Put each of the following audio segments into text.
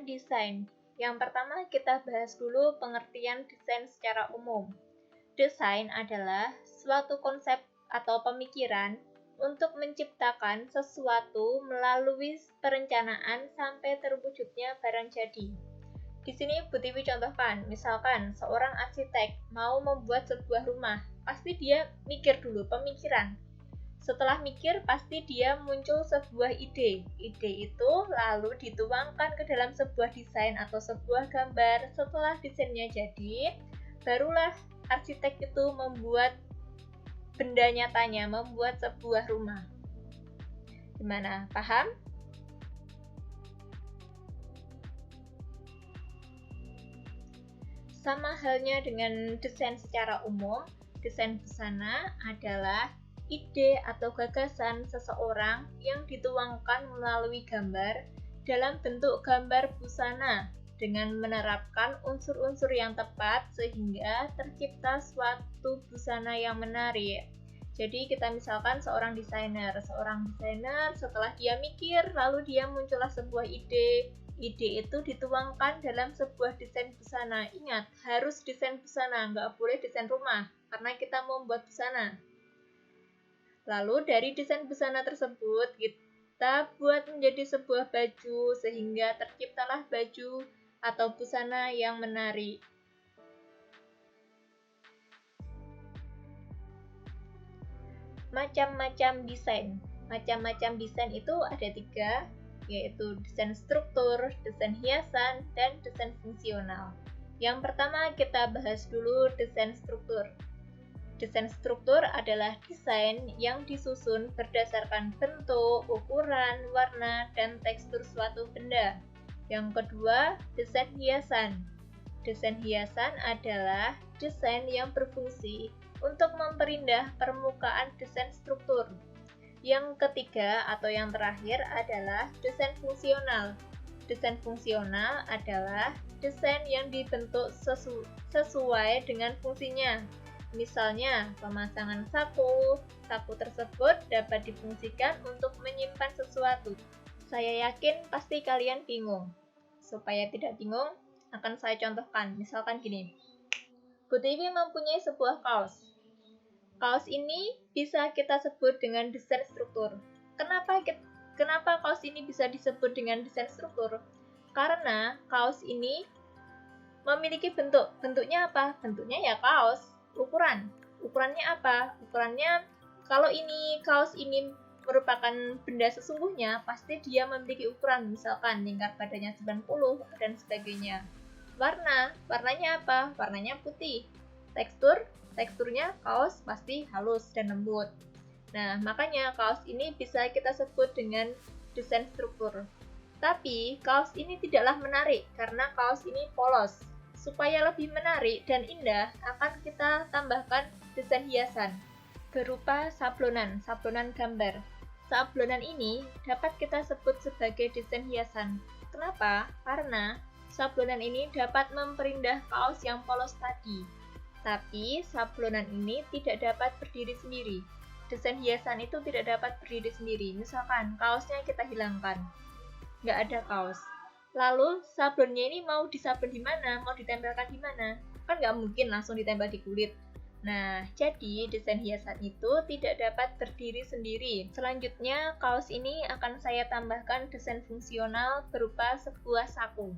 pengertian desain. Yang pertama kita bahas dulu pengertian desain secara umum. Desain adalah suatu konsep atau pemikiran untuk menciptakan sesuatu melalui perencanaan sampai terwujudnya barang jadi. Di sini Bu Tiwi contohkan, misalkan seorang arsitek mau membuat sebuah rumah, pasti dia mikir dulu pemikiran. Setelah mikir, pasti dia muncul sebuah ide. Ide itu lalu dituangkan ke dalam sebuah desain atau sebuah gambar. Setelah desainnya jadi, barulah arsitek itu membuat benda nyatanya, membuat sebuah rumah. Gimana? Paham? Sama halnya dengan desain secara umum, desain busana adalah ide atau gagasan seseorang yang dituangkan melalui gambar dalam bentuk gambar busana dengan menerapkan unsur-unsur yang tepat sehingga tercipta suatu busana yang menarik. Jadi kita misalkan seorang desainer setelah dia mikir lalu dia muncullah sebuah ide. Ide itu dituangkan dalam sebuah desain busana. Ingat, harus desain busana, nggak boleh desain rumah karena kita mau membuat busana. Lalu dari desain busana tersebut kita buat menjadi sebuah baju sehingga terciptalah baju atau busana yang menarik. Macam-macam desain. Macam-macam desain itu ada 3, yaitu desain struktur, desain hiasan, dan desain fungsional. Yang pertama kita bahas dulu desain struktur. Desain struktur adalah desain yang disusun berdasarkan bentuk, ukuran, warna, dan tekstur suatu benda. Yang kedua, desain hiasan. Desain hiasan adalah desain yang berfungsi untuk memperindah permukaan desain struktur. Yang ketiga atau yang terakhir adalah desain fungsional. Desain fungsional adalah desain yang dibentuk sesuai dengan fungsinya. Misalnya, pemasangan saku tersebut dapat difungsikan untuk menyimpan sesuatu. Saya yakin pasti kalian bingung. Supaya tidak bingung, akan saya contohkan. Misalkan gini, Bu Tiwi mempunyai sebuah kaos. Kaos ini bisa kita sebut dengan desain struktur. Kenapa kaos ini bisa disebut dengan desain struktur? Karena kaos ini memiliki bentuk. Bentuknya apa? Bentuknya ya kaos. Ukurannya apa? Ukurannya kalau kaos ini merupakan benda sesungguhnya, pasti dia memiliki ukuran, misalkan lingkar badannya 90 dan sebagainya. Warnanya apa? Warnanya putih. Teksturnya kaos pasti halus dan lembut. Nah, makanya kaos ini bisa kita sebut dengan desain struktur. Tapi kaos ini tidaklah menarik karena kaos ini polos. Supaya lebih menarik dan indah, akan kita tambahkan desain hiasan berupa sablonan gambar. Sablonan ini dapat kita sebut sebagai desain hiasan. Kenapa? Karena sablonan ini dapat memperindah kaos yang polos tadi. Tapi sablonan ini tidak dapat berdiri sendiri. Desain hiasan itu tidak dapat berdiri sendiri. Misalkan kaosnya kita hilangkan, nggak ada kaos. Lalu sablonnya ini mau disablon di mana? Mau ditempelkan di mana? Kan nggak mungkin langsung ditempel di kulit. Nah, jadi desain hiasan itu tidak dapat berdiri sendiri. Selanjutnya, kaos ini akan saya tambahkan desain fungsional berupa sebuah saku.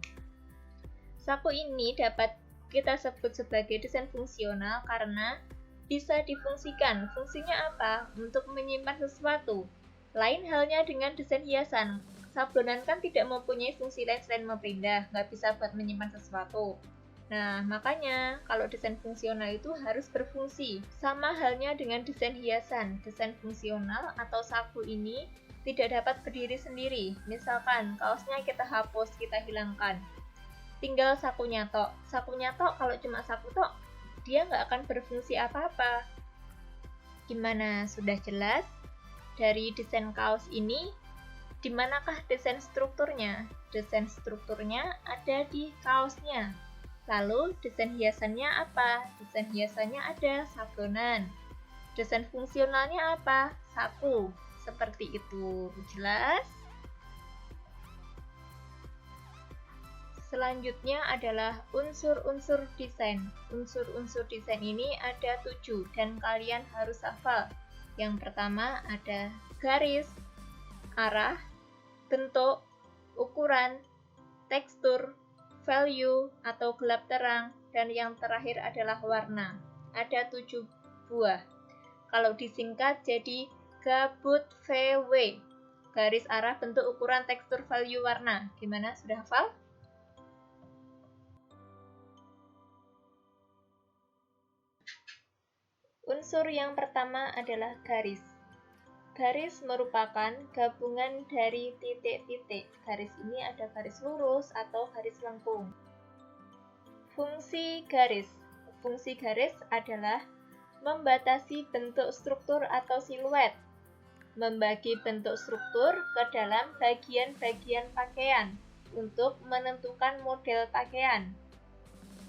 Saku ini dapat kita sebut sebagai desain fungsional karena bisa difungsikan. Fungsinya apa? Untuk menyimpan sesuatu. Lain halnya dengan desain hiasan. Sablonan kan tidak mempunyai fungsi lain selain memperindah, nggak bisa buat menyimpan sesuatu. Nah, makanya kalau desain fungsional itu harus berfungsi. Sama halnya dengan desain hiasan. Desain fungsional atau saku ini tidak dapat berdiri sendiri. Misalkan kaosnya kita hapus, kita hilangkan. Tinggal sakunya tok. Sakunya tok, kalau cuma saku tok, dia nggak akan berfungsi apa-apa. Gimana? Sudah jelas? Dari desain kaos ini, di manakah desain strukturnya? Desain strukturnya ada di kaosnya. Lalu desain hiasannya apa? Desain hiasannya ada sablonan. Desain fungsionalnya apa? Saku. Seperti itu. Jelas? Selanjutnya adalah unsur-unsur desain. Unsur-unsur desain ini ada 7 dan kalian harus hafal. Yang pertama ada garis, arah, bentuk, ukuran, tekstur, value atau gelap terang, dan yang terakhir adalah warna. Ada 7 buah. Kalau disingkat jadi GABUT-VW. Garis, arah, bentuk, ukuran, tekstur, value, warna. Gimana? Sudah hafal? Unsur yang pertama adalah garis. Garis merupakan gabungan dari titik-titik. Garis ini ada garis lurus atau garis lengkung. Fungsi garis. Fungsi garis adalah membatasi bentuk struktur atau siluet, membagi bentuk struktur ke dalam bagian-bagian pakaian untuk menentukan model pakaian,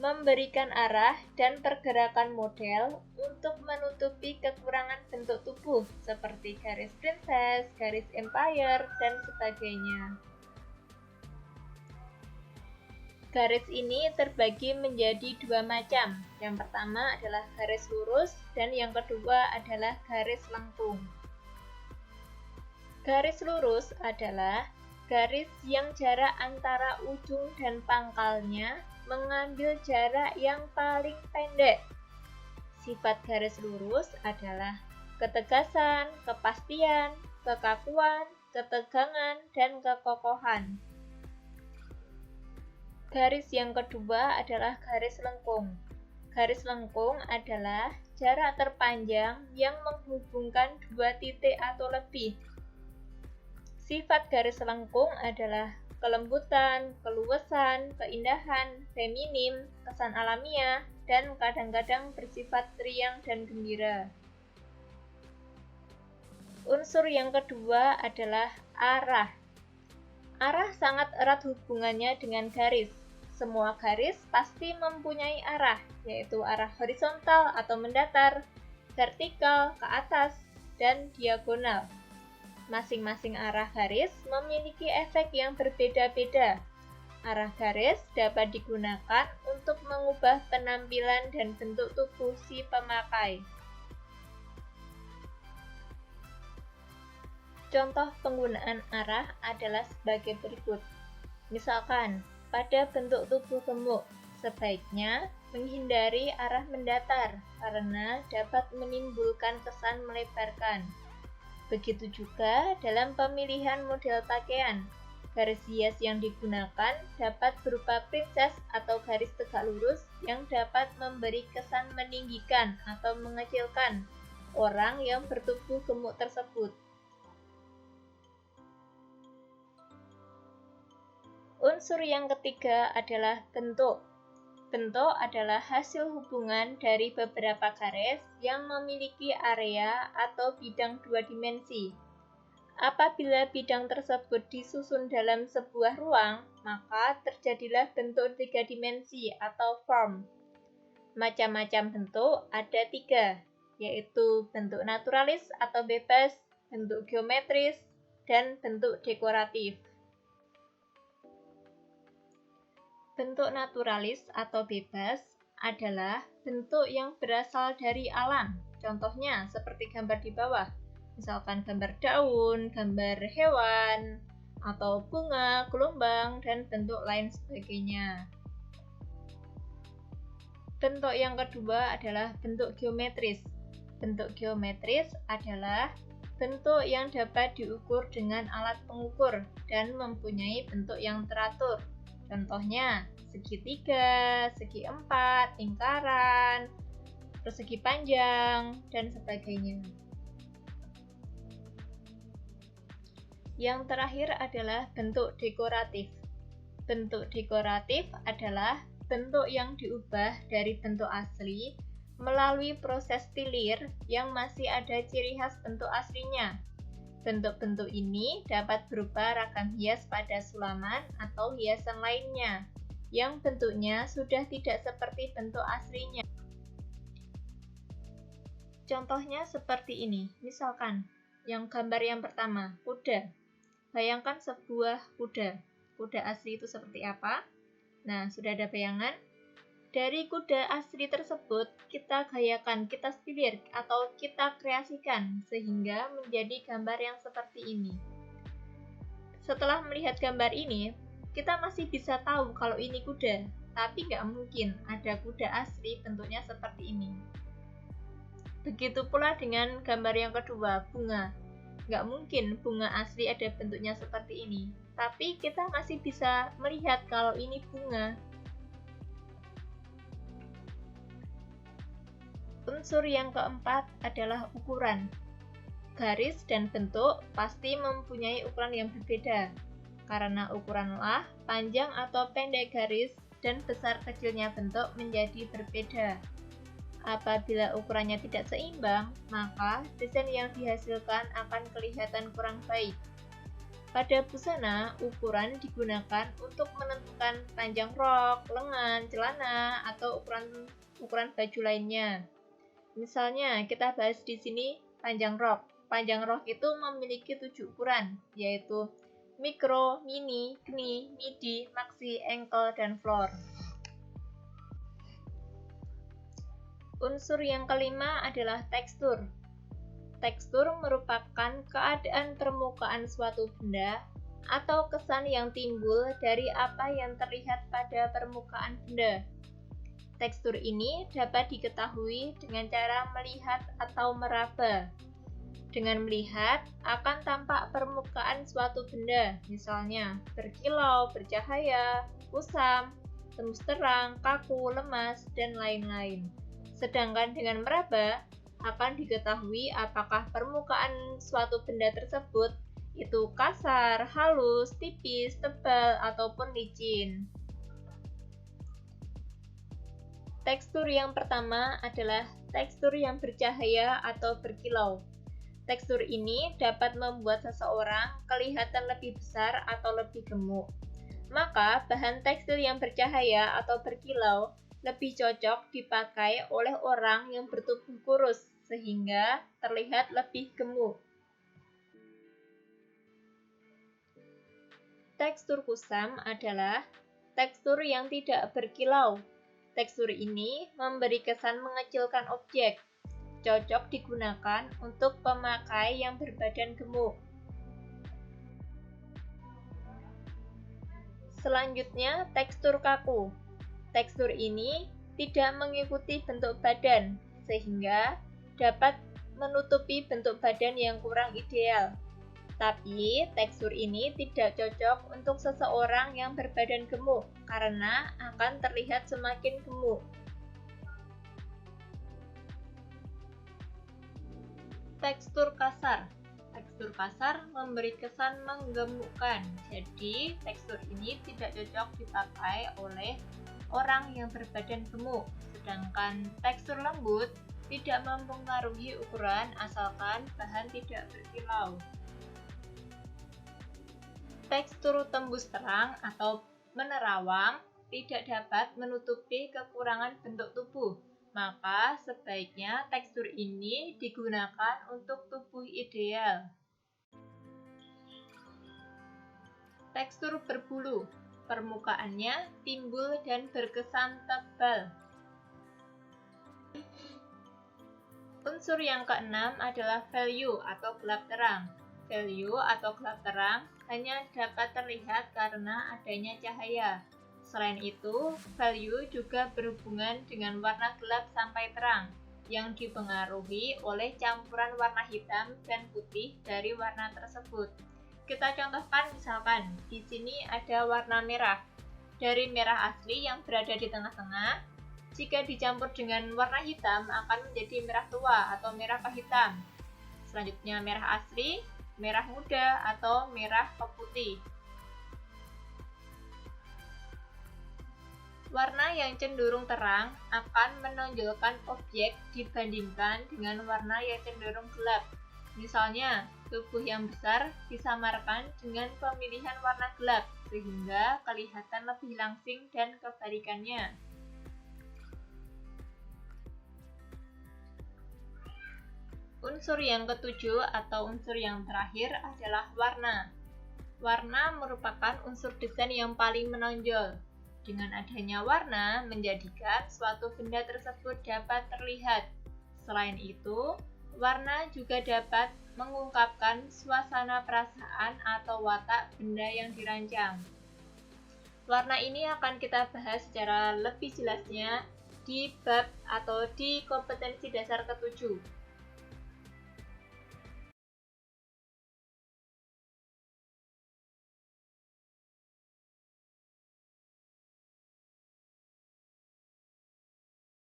memberikan arah dan pergerakan model untuk menutupi kekurangan bentuk tubuh seperti garis princess, garis empire, dan sebagainya. Garis ini terbagi menjadi 2 macam. Yang pertama adalah garis lurus dan yang kedua adalah garis lengkung. Garis lurus adalah garis yang jarak antara ujung dan pangkalnya mengambil jarak yang paling pendek. Sifat garis lurus adalah ketegasan, kepastian, kekakuan, ketegangan, dan kekokohan. Garis yang kedua adalah garis lengkung. Garis lengkung adalah jarak terpanjang yang menghubungkan 2 titik atau lebih. Sifat garis lengkung adalah kelembutan, keluasan, keindahan, feminim, kesan alamiah, dan kadang-kadang bersifat riang dan gembira. Unsur yang kedua adalah arah. Arah sangat erat hubungannya dengan garis. Semua garis pasti mempunyai arah, yaitu arah horizontal atau mendatar, vertikal ke atas, dan diagonal. Masing-masing arah garis memiliki efek yang berbeda-beda. Arah garis dapat digunakan untuk mengubah penampilan dan bentuk tubuh si pemakai. Contoh penggunaan arah adalah sebagai berikut. Misalkan, pada bentuk tubuh gemuk, sebaiknya menghindari arah mendatar karena dapat menimbulkan kesan melebarkan. Begitu juga dalam pemilihan model pakaian. Garis hias yang digunakan dapat berupa princess atau garis tegak lurus yang dapat memberi kesan meninggikan atau mengecilkan orang yang bertubuh gemuk tersebut. Unsur yang ketiga adalah bentuk. Bentuk adalah hasil hubungan dari beberapa garis yang memiliki area atau bidang 2 dimensi. Apabila bidang tersebut disusun dalam sebuah ruang, maka terjadilah bentuk 3 dimensi atau form. Macam-macam bentuk ada 3, yaitu bentuk naturalis atau bebas, bentuk geometris, dan bentuk dekoratif. Bentuk naturalis atau bebas adalah bentuk yang berasal dari alam. Contohnya seperti gambar di bawah. Misalkan gambar daun, gambar hewan, atau bunga, gelombang, dan bentuk lain sebagainya. Bentuk yang kedua adalah bentuk geometris. Bentuk geometris adalah bentuk yang dapat diukur dengan alat pengukur dan mempunyai bentuk yang teratur. Contohnya, segitiga, segi empat, lingkaran, persegi panjang, dan sebagainya. Yang terakhir adalah bentuk dekoratif. Bentuk dekoratif adalah bentuk yang diubah dari bentuk asli melalui proses tilir yang masih ada ciri khas bentuk aslinya. Bentuk-bentuk ini dapat berupa ragam hias pada sulaman atau hiasan lainnya, yang bentuknya sudah tidak seperti bentuk aslinya. Contohnya seperti ini, misalkan, yang gambar yang pertama, kuda. Bayangkan sebuah kuda. Kuda asli itu seperti apa? Nah, sudah ada bayangan? Dari kuda asli tersebut, kita gayakan, kita stilir, atau kita kreasikan, sehingga menjadi gambar yang seperti ini. Setelah melihat gambar ini, kita masih bisa tahu kalau ini kuda, tapi nggak mungkin ada kuda asli bentuknya seperti ini. Begitu pula dengan gambar yang kedua, bunga. Nggak mungkin bunga asli ada bentuknya seperti ini, tapi kita masih bisa melihat kalau ini bunga. Unsur yang keempat adalah ukuran. Garis dan bentuk pasti mempunyai ukuran yang berbeda, karena ukuranlah panjang atau pendek garis dan besar kecilnya bentuk menjadi berbeda. Apabila ukurannya tidak seimbang, maka desain yang dihasilkan akan kelihatan kurang baik. Pada busana, ukuran digunakan untuk menentukan panjang rok, lengan, celana, atau ukuran baju lainnya. Misalnya, kita bahas di sini panjang rok. Panjang rok itu memiliki 7 ukuran, yaitu mikro, mini, knee, midi, maxi, ankle, dan floor. Unsur yang kelima adalah tekstur. Tekstur merupakan keadaan permukaan suatu benda atau kesan yang timbul dari apa yang terlihat pada permukaan benda. Tekstur ini dapat diketahui dengan cara melihat atau meraba. Dengan melihat, akan tampak permukaan suatu benda, misalnya berkilau, bercahaya, kusam, tembus terang, kaku, lemas, dan lain-lain. Sedangkan dengan meraba, akan diketahui apakah permukaan suatu benda tersebut itu kasar, halus, tipis, tebal, ataupun licin. Tekstur yang pertama adalah tekstur yang bercahaya atau berkilau. Tekstur ini dapat membuat seseorang kelihatan lebih besar atau lebih gemuk. Maka, bahan tekstil yang bercahaya atau berkilau lebih cocok dipakai oleh orang yang bertubuh kurus, sehingga terlihat lebih gemuk. Tekstur kusam adalah tekstur yang tidak berkilau. Tekstur ini memberi kesan mengecilkan objek, cocok digunakan untuk pemakai yang berbadan gemuk. Selanjutnya, tekstur kaku. Tekstur ini tidak mengikuti bentuk badan, sehingga dapat menutupi bentuk badan yang kurang ideal. Tapi, tekstur ini tidak cocok untuk seseorang yang berbadan gemuk, karena akan terlihat semakin gemuk. Tekstur kasar. Tekstur kasar memberi kesan menggemukkan, jadi tekstur ini tidak cocok dipakai oleh orang yang berbadan gemuk, sedangkan tekstur lembut tidak mempengaruhi ukuran asalkan bahan tidak berkilau. Tekstur tembus terang atau menerawang tidak dapat menutupi kekurangan bentuk tubuh, maka sebaiknya tekstur ini digunakan untuk tubuh ideal. Tekstur berbulu. Permukaannya timbul dan berkesan tebal. Unsur yang keenam adalah value atau gelap terang. Value atau gelap terang hanya dapat terlihat karena adanya cahaya. Selain itu, value juga berhubungan dengan warna gelap sampai terang, yang dipengaruhi oleh campuran warna hitam dan putih dari warna tersebut. Kita contohkan misalkan, di sini ada warna merah. Dari merah asli yang berada di tengah-tengah, jika dicampur dengan warna hitam akan menjadi merah tua atau merah kehitam. Selanjutnya merah asli, merah muda atau merah keputih. Warna yang cenderung terang akan menonjolkan objek dibandingkan dengan warna yang cenderung gelap. Misalnya, tubuh yang besar disamarkan dengan pemilihan warna gelap, sehingga kelihatan lebih langsing dan kebalikannya. Unsur yang ketujuh atau unsur yang terakhir adalah warna. Warna merupakan unsur desain yang paling menonjol. Dengan adanya warna menjadikan suatu benda tersebut dapat terlihat. Selain itu, warna juga dapat mengungkapkan suasana perasaan atau watak benda yang dirancang. Warna ini akan kita bahas secara lebih jelasnya di bab atau di kompetensi dasar ke-7.